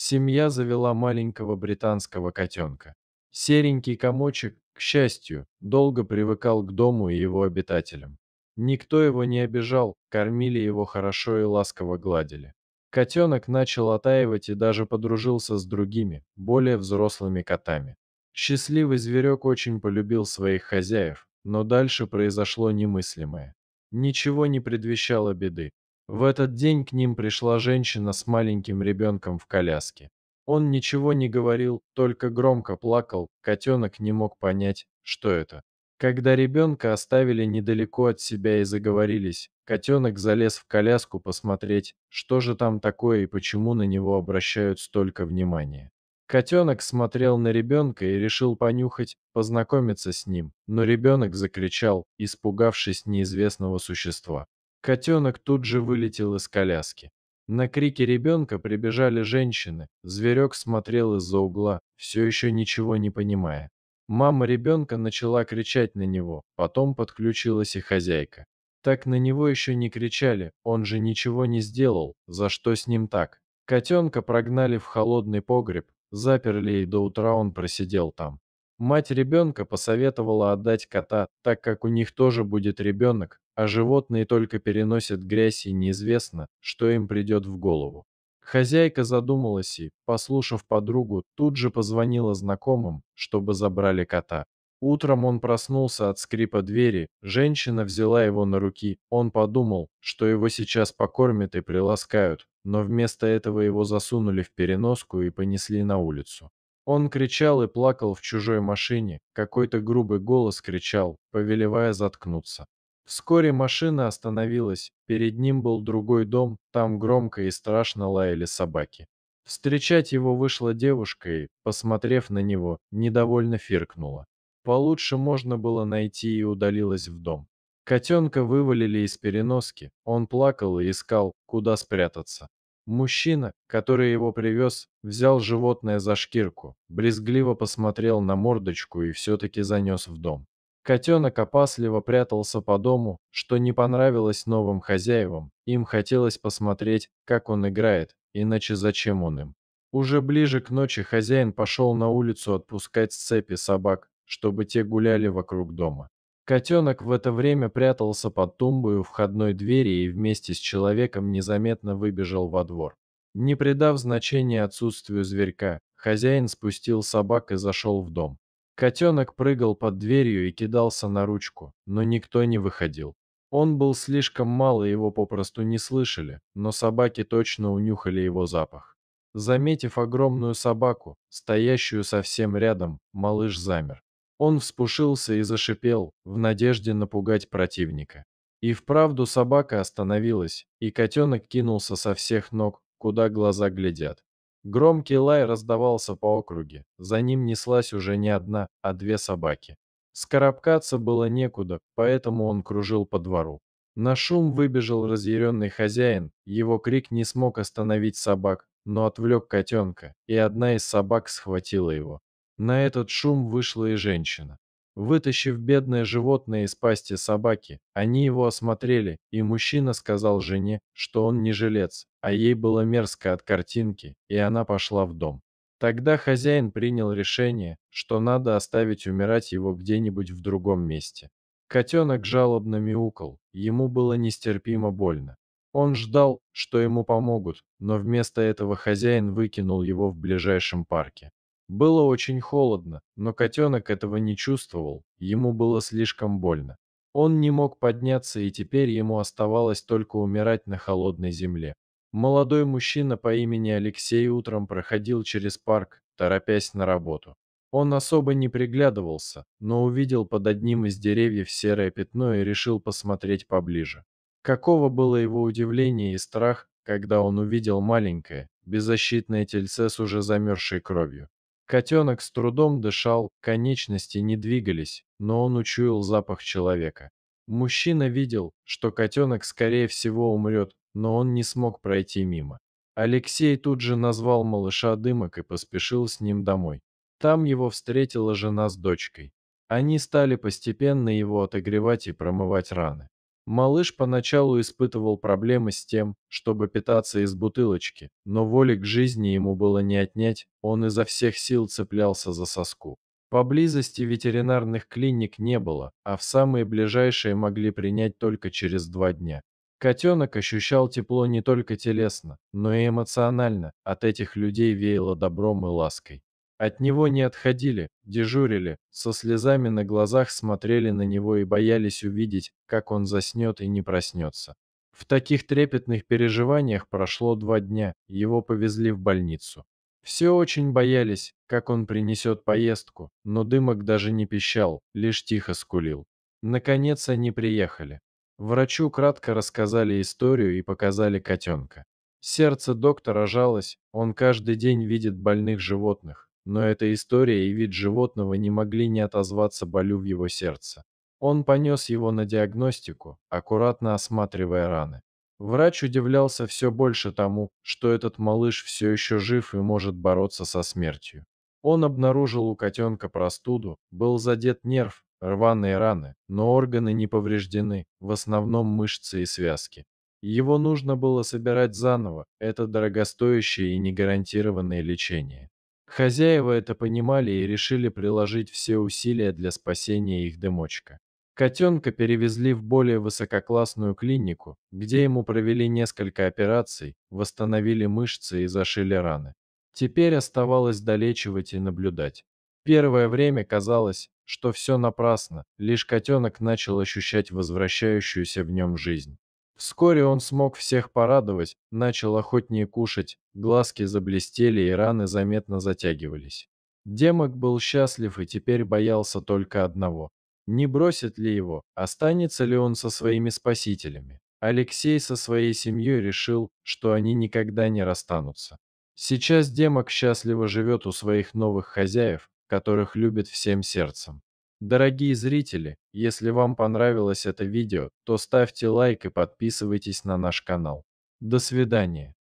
Семья завела маленького британского котенка. Серенький комочек, к счастью, долго привыкал к дому и его обитателям. Никто его не обижал, кормили его хорошо и ласково гладили. Котенок начал оттаивать и даже подружился с другими, более взрослыми котами. Счастливый зверек очень полюбил своих хозяев, но дальше произошло немыслимое. Ничего не предвещало беды. В этот день к ним пришла женщина с маленьким ребенком в коляске. Он ничего не говорил, только громко плакал, котенок не мог понять, что это. Когда ребенка оставили недалеко от себя и заговорились, котенок залез в коляску посмотреть, что же там такое и почему на него обращают столько внимания. Котенок смотрел на ребенка и решил понюхать, познакомиться с ним, но ребенок закричал, испугавшись неизвестного существа. Котенок тут же вылетел из коляски. На крики ребенка прибежали женщины, зверек смотрел из-за угла, все еще ничего не понимая. Мама ребенка начала кричать на него, потом подключилась и хозяйка. Так на него еще не кричали, он же ничего не сделал, за что с ним так? Котенка прогнали в холодный погреб, заперли и до утра он просидел там. Мать ребенка посоветовала отдать кота, так как у них тоже будет ребенок, а животные только переносят грязь и неизвестно, что им придет в голову. Хозяйка задумалась и, послушав подругу, тут же позвонила знакомым, чтобы забрали кота. Утром он проснулся от скрипа двери, женщина взяла его на руки, он подумал, что его сейчас покормят и приласкают, но вместо этого его засунули в переноску и понесли на улицу. Он кричал и плакал в чужой машине, какой-то грубый голос кричал, повелевая заткнуться. Вскоре машина остановилась, перед ним был другой дом, там громко и страшно лаяли собаки. Встречать его вышла девушка и, посмотрев на него, недовольно фыркнула. Получше можно было найти и удалилась в дом. Котенка вывалили из переноски, он плакал и искал, куда спрятаться. Мужчина, который его привез, взял животное за шкирку, брезгливо посмотрел на мордочку и все-таки занес в дом. Котенок опасливо прятался по дому, что не понравилось новым хозяевам, им хотелось посмотреть, как он играет, иначе зачем он им. Уже ближе к ночи хозяин пошел на улицу отпускать с цепи собак, чтобы те гуляли вокруг дома. Котенок в это время прятался под тумбой у входной двери и вместе с человеком незаметно выбежал во двор. Не придав значения отсутствию зверька, хозяин спустил собак и зашел в дом. Котенок прыгал под дверью и кидался на ручку, но никто не выходил. Он был слишком мал и его попросту не слышали, но собаки точно унюхали его запах. Заметив огромную собаку, стоящую совсем рядом, малыш замер. Он вспушился и зашипел, в надежде напугать противника. И вправду собака остановилась, и котенок кинулся со всех ног, куда глаза глядят. Громкий лай раздавался по округе, за ним неслась уже не одна, а две собаки. Скарабкаться было некуда, поэтому он кружил по двору. На шум выбежал разъяренный хозяин, его крик не смог остановить собак, но отвлек котенка, и одна из собак схватила его. На этот шум вышла и женщина. Вытащив бедное животное из пасти собаки, они его осмотрели, и мужчина сказал жене, что он не жилец, а ей было мерзко от картинки, и она пошла в дом. Тогда хозяин принял решение, что надо оставить умирать его где-нибудь в другом месте. Котенок жалобно мяукал, ему было нестерпимо больно. Он ждал, что ему помогут, но вместо этого хозяин выкинул его в ближайшем парке. Было очень холодно, но котенок этого не чувствовал, ему было слишком больно. Он не мог подняться, и теперь ему оставалось только умирать на холодной земле. Молодой мужчина по имени Алексей утром проходил через парк, торопясь на работу. Он особо не приглядывался, но увидел под одним из деревьев серое пятно и решил посмотреть поближе. Каково было его удивление и страх, когда он увидел маленькое, беззащитное тельце с уже замерзшей кровью. Котенок с трудом дышал, конечности не двигались, но он учуял запах человека. Мужчина видел, что котенок скорее всего умрет, но он не смог пройти мимо. Алексей тут же назвал малыша Дымок и поспешил с ним домой. Там его встретила жена с дочкой. Они стали постепенно его отогревать и промывать раны. Малыш поначалу испытывал проблемы с тем, чтобы питаться из бутылочки, но воли к жизни ему было не отнять, он изо всех сил цеплялся за соску. Поблизости ветеринарных клиник не было, а в самые ближайшие могли принять только через 2 дня. Котенок ощущал тепло не только телесно, но и эмоционально, от этих людей веяло добром и лаской. От него не отходили, дежурили, со слезами на глазах смотрели на него и боялись увидеть, как он заснет и не проснется. В таких трепетных переживаниях прошло 2 дня, его повезли в больницу. Все очень боялись, как он принесет поездку, но Дымок даже не пищал, лишь тихо скулил. Наконец они приехали. Врачу кратко рассказали историю и показали котенка. Сердце доктора жалось, он каждый день видит больных животных, но эта история и вид животного не могли не отозваться болью в его сердце. Он понес его на диагностику, аккуратно осматривая раны. Врач удивлялся все больше тому, что этот малыш все еще жив и может бороться со смертью. Он обнаружил у котенка простуду, был задет нерв, рваные раны, но органы не повреждены, в основном мышцы и связки. Его нужно было собирать заново, это дорогостоящее и негарантированное лечение. Хозяева это понимали и решили приложить все усилия для спасения их дымочка. Котенка перевезли в более высококлассную клинику, где ему провели несколько операций, восстановили мышцы и зашили раны. Теперь оставалось долечивать и наблюдать. Первое время казалось, что все напрасно, лишь котенок начал ощущать возвращающуюся в нем жизнь. Вскоре он смог всех порадовать, начал охотнее кушать, глазки заблестели и раны заметно затягивались. Демок был счастлив и теперь боялся только одного. Не бросит ли его, останется ли он со своими спасителями? Алексей со своей семьей решил, что они никогда не расстанутся. Сейчас Демок счастливо живет у своих новых хозяев, которых любит всем сердцем. Дорогие зрители, если вам понравилось это видео, то ставьте лайк и подписывайтесь на наш канал. До свидания.